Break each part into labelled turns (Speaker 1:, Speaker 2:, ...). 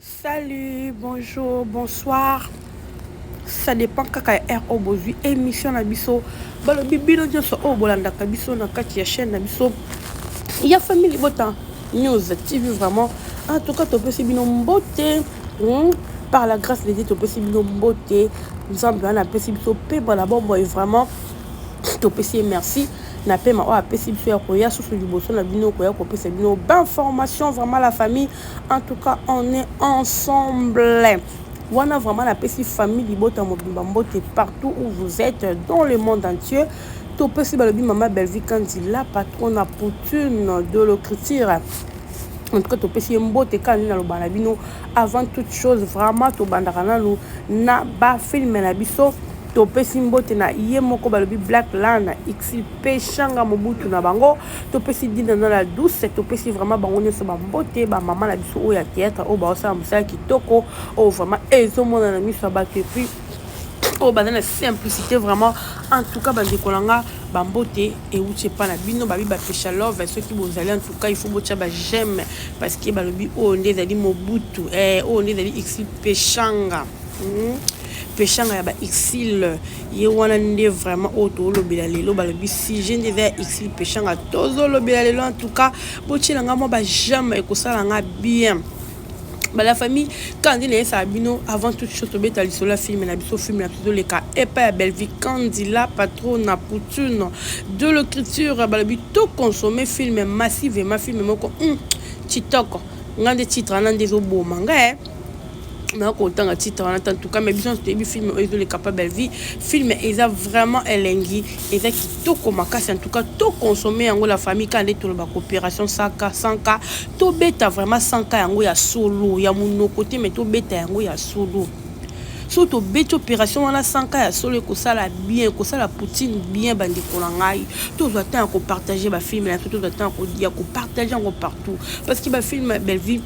Speaker 1: Salut, bonjour, bonsoir. Ça dépend kaka ya air obozui émission na biso. Balobi bino nyonso o bolandaka biso na kati ya chaîne na biso. Ya famille Bota News TV vraiment. En tout cas, topesi bino mbote. Par la grâce de Dieu, topesi bino mbote. Nous avons bien apprécié biso pe bala bombo et vraiment topesi merci. Na pe ma o apesi biso ya koya susu liboso na bino koya kopesa bino d'information vraiment la famille. En tout cas, on est ensemble. Wana vraiment la petite famille Libota Mobimba Mbote partout où vous êtes dans le monde entier. Topesi balobi Mama Belvi Kandila, patronne à Poutine de l'écriture. En tout cas, topesi Mbote Kandila lo banabino avant toute chose vraiment to bandarana lo na ba film na biso. Topesi Mbote na ye moko balobi Black Land Xi Peshanga Mobutu na bango. Topesi dina na la douce. Topesi vraiment bango nyonso ba Mbote ba mama na biso oya théâtre o ba osala musala kitoko o vraiment ezomona na miso bato et puis o ba na simplicité vraiment. En tout cas bande kolanga ba Mbote et uche pa na bino babi ba pesha love ceux qui vous allez en tout cas il faut bocha ba j'aime parce que balobi o ndezali Mobutu o ndezali Xi Peshanga Peshanga ya ba exil ye wana nde vraiment auto lobela lelo balobi si je ndeza exil Peshanga tozo lobela lelo en tout cas bochilanga mo ba jamais ekosala nga bien. Bah la famille quand il est sabino avant toute chose to beta lisola film na biso film na biso le cas et pas Belvi Kandila patronne à Poutine de l'écriture balobi to consommer film massivement film moko TikTok ngande titre na ndezo bomanga mais autant à titre en tout cas mais bien sûr film ils les capable vie film ils a vraiment elengi ils a qui tout comme en tout cas tout consommer en la famille quand les tout la coopération 100K tout bêta vraiment 100K en ya solo ya mon côté mais tout bêta en ya solo surtout bête opération on a 100K ya solo que ça la bien que ça la Poutine bien bandi kolangai tout le temps qu'on partager ba film là tout le temps qu'on dire qu'on partager en partout parce que ba film belle vie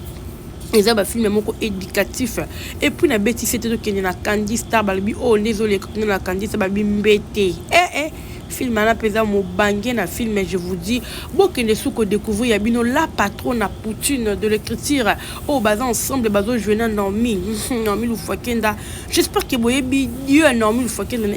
Speaker 1: ils ont un film éducatif et puis na bêtise c'était que na Candy Star balbi oh désolé na Candy Star balbi mbete film na pesa mo bangé na film mais je vous dis beaucoup de sous que découvrir ya bino la patronne à Poutine de l'écriture oh bas ensemble bazo jouer Normi Normi Lufakenda j'espère que boye bi Dieu Normi Lufakenda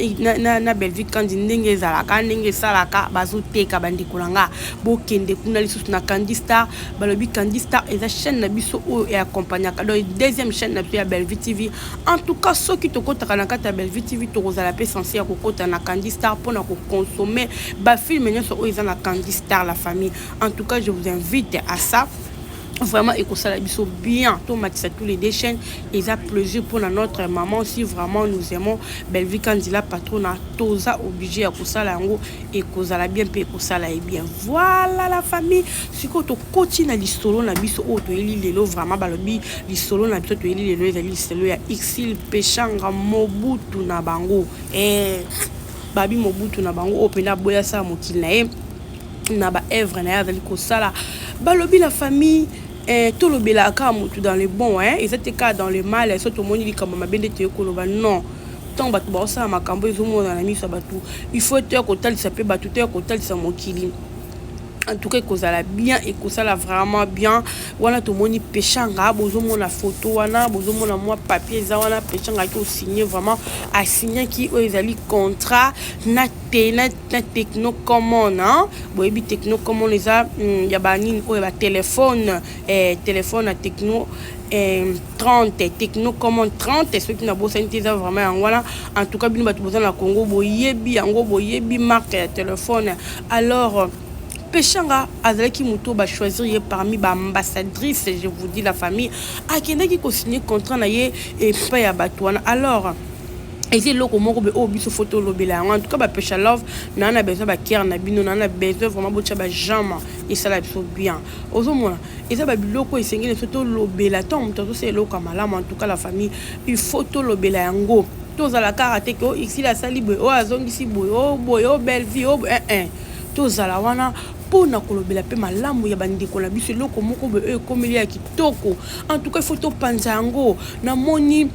Speaker 1: na Belvi Kandi ndenge zalaka ndenge salaka bazo teka bandi kolanga bokende kuna lisusu na Candy Star balobi Candy Star et la chaîne na biso o et accompagner donc deuxième chaîne na ya Belvi TV en tout cas ceux qui te kota na kata Belvi TV to rozala pe censé ya kokota na Candy Star pour na consommer ba film nyonso o eza na Candy Star la famille. En tout cas je vous invite à ça vraiment et que ça la biso bien tomatisa tous les deux chaînes et ça plaisir pour notre maman aussi vraiment nous aimons Belvi Kandila patrona toza obligé à kosala yango et kozala bien pe kosala et bien voilà la famille siko to continue lisolo na biso o to eli lelo vraiment balobi lisolo na biso to eli lelo ezali lisolo ya Xi Peshanga Mobutu na bango babi Mobutu na bango opena boya sa mokili na ye na ba œuvre na ya zali kosala balobi la famille tout le belaka mutu dans le bon ils étaient cas dans le mal surtout moni li kamba mabende te koloba non tant batu ba osala makambo ezomona na miso batu il faut te kotalisa pe batu te kotalisa mokili. En tout cas kozala bien et kozala vraiment bien wana to moni Peshanga bozo mona photo wana bozo mona moi papier za wana Peshanga qui signé vraiment a signé qui ezali contrat na techno common boyebi techno common les a ya banini o ba téléphone téléphone à techno 30 techno common 30 ceux qui na bossa ntiza vraiment voilà en tout cas bino batu boza na Congo boyebi yango boyebi marque ya téléphone alors Peshanga azalaki muto ba choisir parmi ba ambassadrices je vous dis la famille akenda ki ko signer contrat na ye et pas ya batwana alors et c'est loko moko be obiso photo lobela en tout cas ba Pesha love na besoin ba kier na bino na besoin vraiment bocha ba jama et ça la biso bien ozomona et ça ba biloko esengeli photo lobela tant muto c'est loko malama en tout cas la famille il photo lobela yango tozala karaté ko ici la sali boy o azongisi boy o boy o belle vie o tozala wana pona kolobela pe malamu ya bandeko na biso loko moko be komeli ya kitoko en tout cas photo panza yango na moni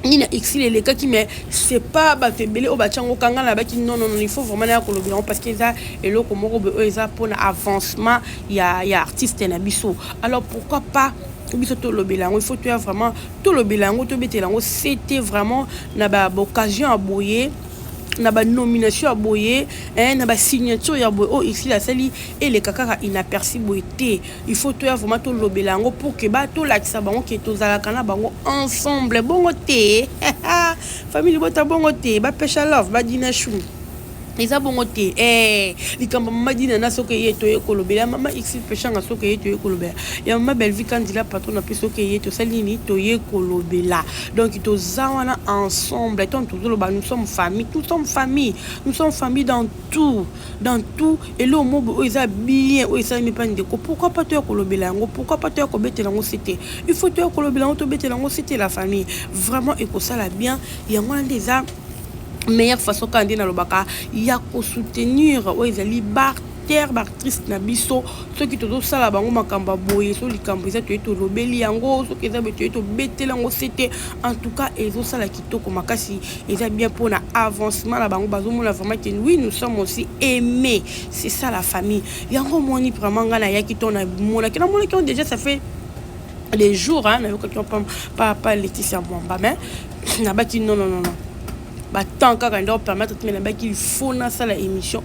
Speaker 1: ni na Xi les cas qui mais c'est pas batebele au bachango kanga na baki non il faut vraiment na kolobela parce que ça et loko moko be eza pona avancement ya artiste na biso alors pourquoi pas biso to lobelango il faut to vraiment to lobelango to betelango c'était vraiment na ba occasion à boyer na ba nomination à boyer na ba signature ya boyer oh ici la sali et les kaka inaperçu boyté il faut to vraiment to lobelango pour que ba to lakisa bango ke to zalaka na bango ensemble bongo te famille bota bongo te ba pesha love ba dina chou eza bongo te likambo mama dina na soki ye to ekolobela mama x peshanga soki ye to ekolobela ya mama Belle Vie Kandila patron na pe soki ye to salini to ekolobela donc to zawana ensemble tant tout le nous sommes famille nous sommes famille dans tout et le mot eza bien o eza mi pas ndeko pourquoi pas to ekolobela ngo pourquoi pas to ekobetela ngo c'était il faut to ekolobela ngo to betela ngo c'était la famille vraiment ekosala bien ya ngwana ndeza meilleure façon quand on a le baka il y a qu'au soutenir ouais ils allaient bartrice na biso ceux qui te donnent ça là bango makamba boye so likambo ça tu es to lobeli yango so que ça tu es to betelango c'était en tout cas ils ont ça là kitoko makasi ils a bien pour na avancement là bango bazo mona vraiment que oui nous sommes aussi aimés c'est ça la famille yango moni vraiment ngana ya kitona mona qui ont déjà ça fait les jours hein pas Laetitia Mwamba mais na baki non tant qu'à quand permettre qu'il faut na ça la émission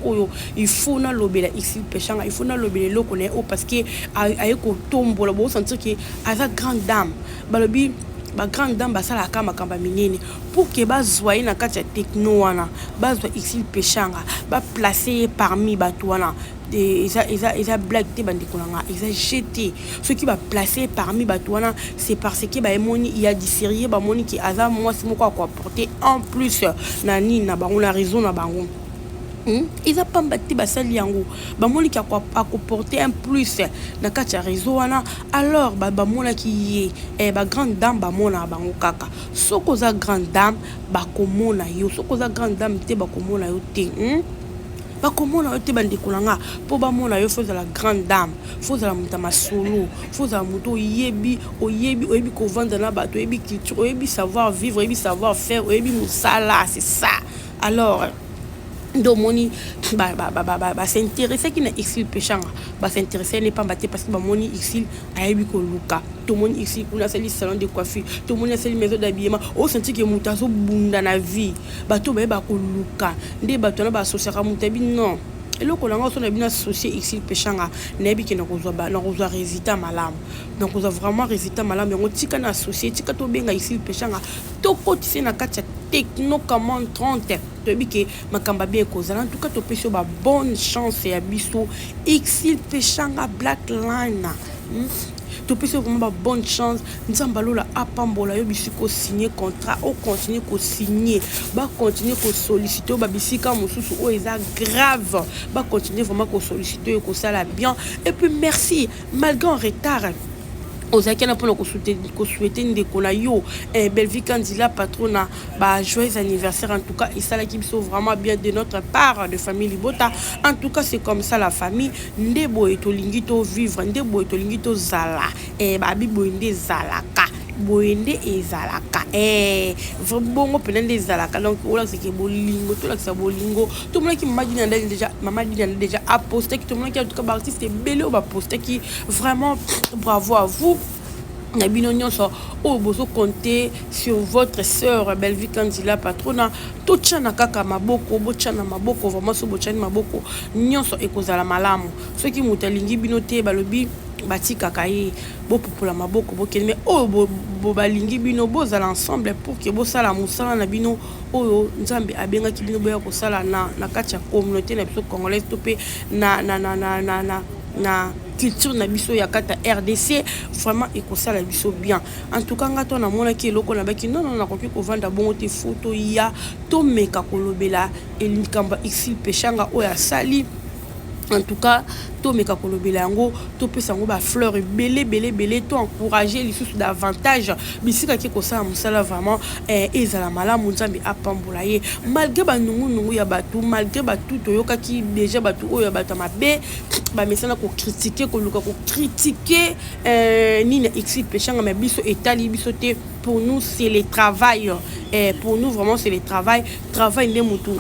Speaker 1: il faut na lobela ici pechanga il faut na lobela lo connaît parce que ayeko tombo la bo sentir que à grande dame balobi ba grande dame ba sala kama kamba minene pour que ba zoyer na kati ya techno wana ba zo ici pechanga ba placer parmi batouana ils a blague te bandeko nanga ils a jeté ce qui va placer parmi batouana c'est parce que ba moni il y a du sérieux ba moni qui aza moi c'est quoi apporter en plus nani na bango la raison na bango ils a pas battu basali yango ba moni qui a porter un plus na kati ya réseau wana alors ba mona qui ba grande dame ba mona bango kaka soko za grande dame ba komona yo soko za grande dame te ba komona yo te ba komona yo te bandeko nanga po ba mona yo faut la grande dame faut la mutama solo faut la muto oyebi ko vendre na bato oyebi culture oyebi savoir vivre oyebi savoir faire oyebi musala c'est ça alors domoni ba s'intéresser qui na exil pechanga ba s'intéresser n'est pas batté parce que ba moni exil ayebi ko luka to moni exil kuna sali salon de coiffure to moni sali maison d'habillement o senti que mutazo bunda na vie ba to ba ko luka nde ba to na ba associer mutabi non eloko nanga so na bina associé exil pechanga nebi ke na kozwa résultat malam donc on a vraiment résultat malam ngo tika na associé tika to benga exil pechanga to kotise na kati techno comment 30 to bike makamba bien kozala en tout cas to peso ba bonne chance ya biso exil pechanga black line to peso vraiment ba bonne chance nzamba lola apambola yo bisiko signer contrat ou continuer ko signer ba continuer ko solliciter ba bisika mususu o eza grave ba continuer vraiment ko solliciter ko sala bien et puis merci malgré en retard aux akena pour ko souhaiter ndeko na yo Belle Vie Kandila patrona ba joyeux anniversaire en tout cas et ça là qui sont vraiment bien de notre part de famille Libota en tout cas c'est comme ça la famille ndebo etolingi to vivre ndebo etolingi to zala ba bibo inde zalaka boende ezalaka bongo pena nde ezalaka donc ola c'est que bolingo to la ça bolingo tout le monde qui mama dit déjà a posté tout le monde qui en tout cas artiste belé ba posté qui vraiment bravo à vous Nabino nyonso o bozo compter sur votre sœur Belle Vie Kandila patrona to tchana kaka maboko bo tchana maboko vraiment so bo tchani maboko nyonso ekozala malamu ceux qui mutalingi bino te balobi batika kaye bo popola maboko bo kelme o bo balingi bino bozala ensemble pour que bo sala musala na bino oyo nzambe abenga ki bino boya ko sala na kati ya communauté na biso congolaise to pe na culture na biso ya kata RDC vraiment ekosala biso bien en tout cas ngato na mona ki eloko na baki non na koki ko vanda bongo te photo ya to meka kolobela elikamba ici pechanga oya sali en tout cas to meka kolobela yango to pesa ngo ba fleur belé to encourager les sous davantage bisika ki ko sala musala vraiment ezala malamu nzambe apambola ye malgré ba nungu ya batu malgré batu to yoka ki déjà batu oyo batu mabe ba mesana ko critiquer ko luka ko critiquer ni na exil pechanga mais biso etali biso te pour nous c'est le travail pour nous vraiment c'est le travail ne mutu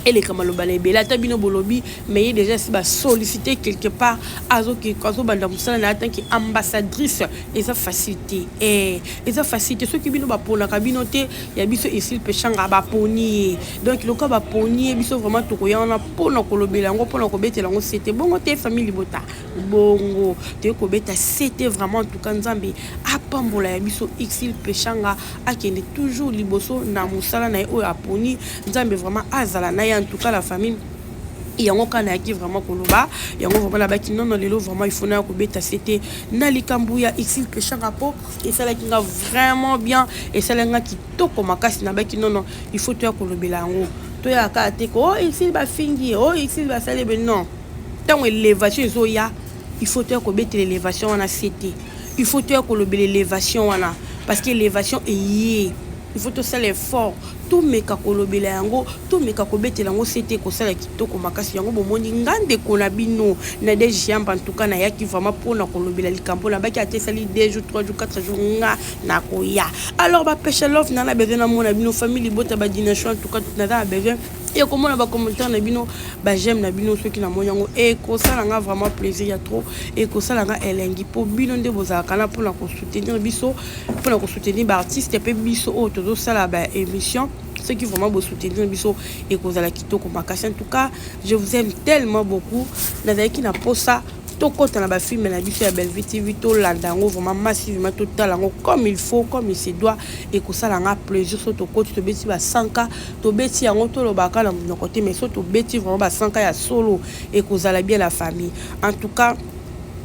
Speaker 1: elle est comme le balai bela tabino bolobi mais déjà si ba solliciter quelque part azo qui quand banda musala na tant qui ambassadrice et ça facilité et ça facilité ceux qui bino ba pona kabino te ya biso ici pechanga ba poni donc le cas ba poni biso vraiment to ko yana pona ko lobela ngo pona ko betela ngo c'était bongo te famille libota bongo te ko beta c'était vraiment tout cas nzambe apambola ya biso ici pechanga akende toujours liboso na musala na o ya poni nzambe vraiment azala na en tout cas la famille yango kana yaki vraiment koloba yango vraiment la baki non lelo vraiment il faut na ko beta c'était na likambuya ici pechanga po et ça la kinga vraiment bien et ça la ki toko makasi na baki non il faut to kolobela yango to ya ka te ko ici ba fingi ici ba sale ben non tant élévation zoya il faut to ko beta l'élévation on a c'était il faut to kolobela l'élévation wana parce que l'élévation est il faut tout ça l'effort tout meka kolobela yango tout meka kobetela yango c'était ko sala kitoko makasi yango bomoni ngande kona bino na des jambes en tout cas na yaki vraiment pona kolobela likambo na baki atesali 2 jours 3 jours 4 jours nga na koya alors ba pêche love na besoin na mona bino famille bota ba dination en tout cas tout na besoin et comment on va commenter na bino ba j'aime na bino ceux qui na monyango et ko sala nga vraiment plaisir ya trop et ko sala nga elengi po bino nde bozaka na pona ko soutenir biso pona ko soutenir ba artiste pe biso o to sala ba émission ceux qui vraiment vous soutenir biso et cause la kitoko makasi en tout cas je vous aime tellement beaucoup na qui na posa to kota na ba film na biso ya Belle Vie TV to landango vraiment massivement total ngo comme il faut comme il se doit et que ça la plaisir so to koti to beti ba 100k to beti yango to lobaka na mon côté mais so to beti vraiment ba 100k ya solo et que ça la bien la famille en tout cas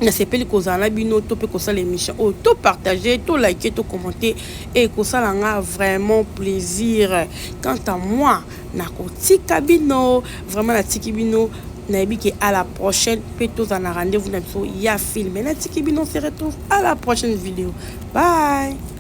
Speaker 1: na sepeli kozala bino to pe kosala l'émission o to partager to liker to commenter et kosala nga vraiment plaisir quant à moi na kotika bino vraiment na tiki bino na biki à la prochaine pe to za na rendez-vous na biso ya film na tiki bino se retrouve à la prochaine vidéo bye.